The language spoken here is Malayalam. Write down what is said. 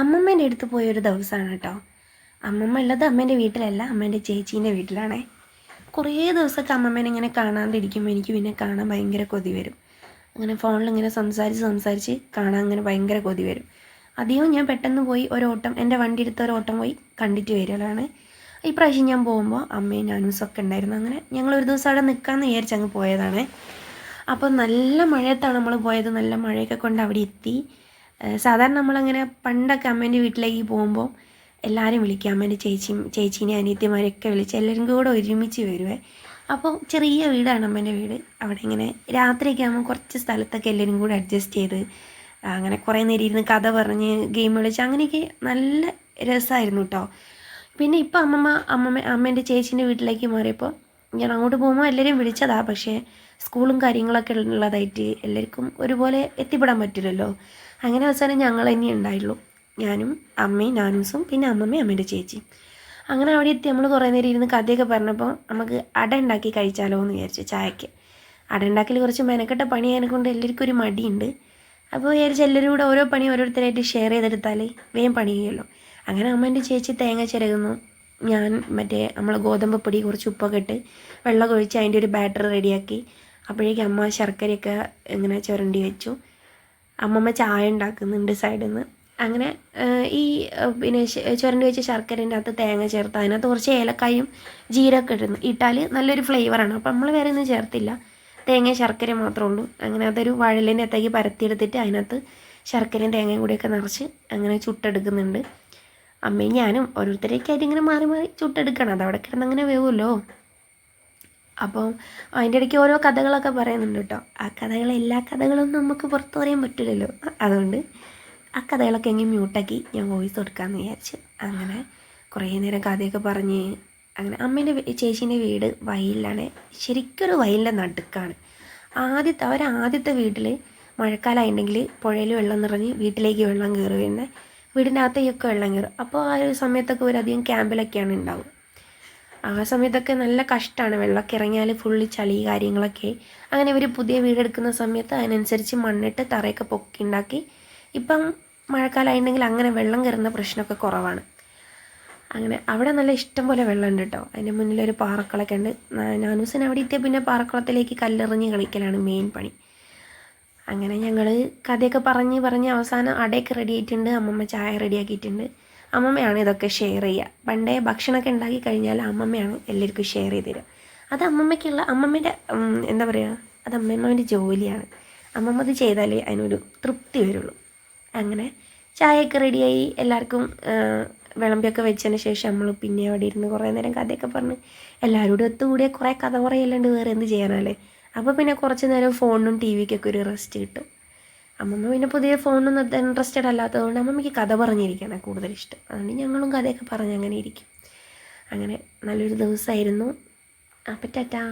അമ്മമ്മേൻ്റെ അടുത്ത് പോയൊരു ദിവസമാണ് കേട്ടോ. അമ്മമ്മ ഉള്ളത് അമ്മേൻ്റെ വീട്ടിലല്ല, അമ്മേൻ്റെ ചേച്ചീൻ്റെ വീട്ടിലാണേ. കുറേ ദിവസമൊക്കെ അമ്മമ്മേനെ ഇങ്ങനെ കാണാണ്ടിരിക്കുമ്പോൾ എനിക്ക് പിന്നെ കാണാൻ ഭയങ്കര കൊതി വരും. അങ്ങനെ ഫോണിലിങ്ങനെ സംസാരിച്ച് കാണാൻ അങ്ങനെ ഭയങ്കര കൊതി വരും. അധികവും ഞാൻ പെട്ടെന്ന് പോയി ഒരോട്ടം, എൻ്റെ വണ്ടി എടുത്ത ഒരോട്ടം പോയി കണ്ടിട്ട് വരലാണ്. ഇപ്രാവശ്യം ഞാൻ പോകുമ്പോൾ അമ്മയും നാനൂസൊക്കെ ഉണ്ടായിരുന്നു. അങ്ങനെ ഞങ്ങൾ ഒരു ദിവസം അവിടെ നിൽക്കാമെന്ന് വിചാരിച്ച് അങ്ങ് പോയതാണ്. അപ്പോൾ നല്ല മഴയത്താണ് നമ്മൾ പോയത്. നല്ല മഴയൊക്കെ കൊണ്ട് അവിടെ എത്തി. സാധാരണ നമ്മളങ്ങനെ പണ്ടൊക്കെ അമ്മേൻ്റെ വീട്ടിലേക്ക് പോകുമ്പോൾ എല്ലാവരും വിളിക്കും, അമ്മേൻ്റെ ചേച്ചീനെ അനിയത്തിമാരെയൊക്കെ വിളിച്ച് എല്ലാവരും കൂടെ ഒരുമിച്ച് വരുവേ. അപ്പോൾ ചെറിയ വീടാണ് അമ്മേൻ്റെ വീട്. അവിടെ ഇങ്ങനെ രാത്രിയൊക്കെ ആകുമ്പോൾ കുറച്ച് സ്ഥലത്തൊക്കെ എല്ലാവരും കൂടെ അഡ്ജസ്റ്റ് ചെയ്ത് അങ്ങനെ കുറേ നേരം ഇരുന്ന് കഥ പറഞ്ഞ് ഗെയിം കളിച്ച് അങ്ങനെയൊക്കെ നല്ല രസമായിരുന്നു കേട്ടോ. പിന്നെ ഇപ്പോൾ അമ്മേൻ്റെ ചേച്ചീൻ്റെ വീട്ടിലേക്ക് മാറിയപ്പോൾ ഞാൻ അങ്ങോട്ട് പോകുമ്പോൾ എല്ലാവരെയും വിളിച്ചതാണ്. പക്ഷേ സ്കൂളും കാര്യങ്ങളൊക്കെ ഉള്ളതായിട്ട് എല്ലാവർക്കും ഒരുപോലെ എത്തിപ്പെടാൻ പറ്റില്ലല്ലോ. അങ്ങനെ അവസാനം ഞങ്ങൾ തന്നെ ഉണ്ടായുള്ളൂ, ഞാനും അമ്മയും നാനൂസും പിന്നെ അമ്മമ്മയും അമ്മേൻ്റെ ചേച്ചിയും. അങ്ങനെ അവിടെ എത്തി നമ്മൾ കുറേ നേരം ഇരുന്ന് കഥയൊക്കെ പറഞ്ഞപ്പോൾ നമുക്ക് അട ഉണ്ടാക്കി കഴിച്ചാലോ എന്ന് വിചാരിച്ചു. ചായക്ക് അട ഉണ്ടാക്കൽ കുറച്ച് മെനക്കെട്ട പണിയാനെ കൊണ്ട് എല്ലാവർക്കും ഒരു മടിയുണ്ട്. അപ്പോൾ വിചാരിച്ച് എല്ലാവരും കൂടെ ഓരോ പണി ഓരോരുത്തരായിട്ട് ഷെയർ ചെയ്തെടുത്താൽ വേഗം പണി ചെയ്യുമല്ലോ. അങ്ങനെ അമ്മേൻ്റെ ചേച്ചി തേങ്ങ ചിരകുന്നു, ഞാൻ നമ്മൾ ഗോതമ്പ് പൊടി കുറച്ച് ഉപ്പൊക്കെ ഇട്ട് വെള്ളം ഒഴിച്ച് അതിൻ്റെ ഒരു ബാറ്റർ റെഡിയാക്കി. അപ്പോഴേക്കും അമ്മ ശർക്കരയൊക്കെ ഇങ്ങനെ ചുരണ്ടി വെച്ചു. അമ്മമ്മ ചായ ഉണ്ടാക്കുന്നുണ്ട് സൈഡിൽ നിന്ന്. അങ്ങനെ ഈ പിന്നെ ചുരണ്ടി വെച്ച ശർക്കരേൻ്റെ അകത്ത് തേങ്ങ ചേർത്ത് അതിനകത്ത് കുറച്ച് ഏലക്കായും ജീരകമൊക്കെ ഇട്ടാൽ നല്ലൊരു ഫ്ലേവറാണ്. അപ്പോൾ നമ്മൾ വേറെ ഒന്നും ചേർത്തില്ല, തേങ്ങ ശർക്കര മാത്രമേ ഉള്ളൂ. അങ്ങനെ അതൊരു വഴലിൻ്റെ അകത്തേക്ക് പരത്തിയെടുത്തിട്ട് അതിനകത്ത് ശർക്കരയും തേങ്ങയും കൂടിയൊക്കെ നിറച്ച് അങ്ങനെ ചുട്ടെടുക്കുന്നുണ്ട്. അമ്മയും ഞാനും ഓരോരുത്തരേക്കായിട്ട് ഇങ്ങനെ മാറി മാറി ചുട്ടെടുക്കണം, അതവിടെ കിടന്ന് അങ്ങനെ വേവുമല്ലോ. അപ്പോൾ അതിൻ്റെ ഇടയ്ക്ക് ഓരോ കഥകളൊക്കെ പറയുന്നുണ്ട് കേട്ടോ. ആ എല്ലാ കഥകളും നമുക്ക് പുറത്ത് പറയാൻ പറ്റില്ലല്ലോ. അതുകൊണ്ട് ആ കഥകളൊക്കെ എങ്ങനെ മ്യൂട്ടാക്കി ഞാൻ വോയിസ് കൊടുക്കാമെന്ന് വിചാരിച്ചു. അങ്ങനെ കുറേ നേരം കഥയൊക്കെ പറഞ്ഞ് അങ്ങനെ അമ്മേൻ്റെ ചേച്ചീൻ്റെ വീട് വയലിലാണ്, ശരിക്കൊരു വയലിൻ്റെ നടുക്കാണ്. ആദ്യത്തെ വീട്ടിൽ മഴക്കാലമായിട്ടുണ്ടെങ്കിൽ പുഴയിൽ വെള്ളം നിറഞ്ഞ് വീട്ടിലേക്ക് വെള്ളം കയറി വരുന്നത്, വീടിൻ്റെ അകത്തേക്കൊക്കെ വെള്ളം കയറും. അപ്പോൾ ആ ഒരു സമയത്തൊക്കെ ഒരധികം ക്യാമ്പിലൊക്കെയാണ് ഉണ്ടാവും. ആ സമയത്തൊക്കെ നല്ല കഷ്ടമാണ്, വെള്ളമൊക്കെ ഇറങ്ങിയാൽ ഫുള്ള് ചളി കാര്യങ്ങളൊക്കെ. അങ്ങനെ ഇവർ പുതിയ വീടെടുക്കുന്ന സമയത്ത് അതിനനുസരിച്ച് മണ്ണിട്ട് തറയൊക്കെ പൊക്കി ഉണ്ടാക്കി. ഇപ്പം മഴക്കാലമായിട്ടുണ്ടെങ്കിൽ അങ്ങനെ വെള്ളം കയറുന്ന പ്രശ്നമൊക്കെ കുറവാണ്. അങ്ങനെ അവിടെ നല്ല ഇഷ്ടം പോലെ വെള്ളമുണ്ട് കേട്ടോ. അതിൻ്റെ മുന്നിലൊരു പാറക്കളൊക്കെ ഉണ്ട്. നാനൂസിന് അവിടെ എത്തിയാൽ പിന്നെ പാറക്കുളത്തിലേക്ക് കല്ലെറിഞ്ഞ് കളിക്കലാണ് മെയിൻ പണി. അങ്ങനെ ഞങ്ങൾ കഥയൊക്കെ പറഞ്ഞ് അവസാനം അടയൊക്കെ റെഡി ആയിട്ടുണ്ട്. അമ്മമ്മ ചായ റെഡിയാക്കിയിട്ടുണ്ട്. അമ്മമ്മയാണ് ഇതൊക്കെ ഷെയർ ചെയ്യുക. പണ്ടേ ഭക്ഷണമൊക്കെ ഉണ്ടാക്കി കഴിഞ്ഞാൽ അമ്മമ്മയാണ് എല്ലാവർക്കും ഷെയർ ചെയ്ത് തരിക. അത് അമ്മമ്മേൻ്റെ എന്താ പറയുക, അത് അമ്മമ്മേൻ്റെ ജോലിയാണ്. അമ്മമ്മ അത് ചെയ്താലേ അതിനൊരു തൃപ്തി വരുള്ളൂ. അങ്ങനെ ചായയൊക്കെ റെഡിയായി എല്ലാവർക്കും വിളമ്പിയൊക്കെ വെച്ചതിന് ശേഷം നമ്മൾ പിന്നെ അവിടെ ഇരുന്ന് കുറേ നേരം കഥയൊക്കെ പറഞ്ഞ് എല്ലാവരോടും ഒത്തുകൂടിയ കുറേ കഥ പറയല്ലാണ്ട് വേറെ എന്ത് ചെയ്യാനല്ലേ. അപ്പോൾ പിന്നെ കുറച്ച് നേരം ഫോണിനും ടി വിക്കൊക്കെ ഒരു റെസ്റ്റ് കിട്ടും. അമ്മമ്മ പിന്നെ പുതിയ ഫോണൊന്നും ഇൻട്രസ്റ്റഡ് അല്ലാത്തതുകൊണ്ട് അമ്മമ്മയ്ക്ക് കഥ പറഞ്ഞിരിക്കാനാണ് കൂടുതലിഷ്ടം. അതുകൊണ്ട് ഞങ്ങളും കഥയൊക്കെ പറഞ്ഞ് അങ്ങനെ ഇരിക്കും. അങ്ങനെ നല്ലൊരു ദിവസമായിരുന്നു. അപ്പം ടാറ്റാ.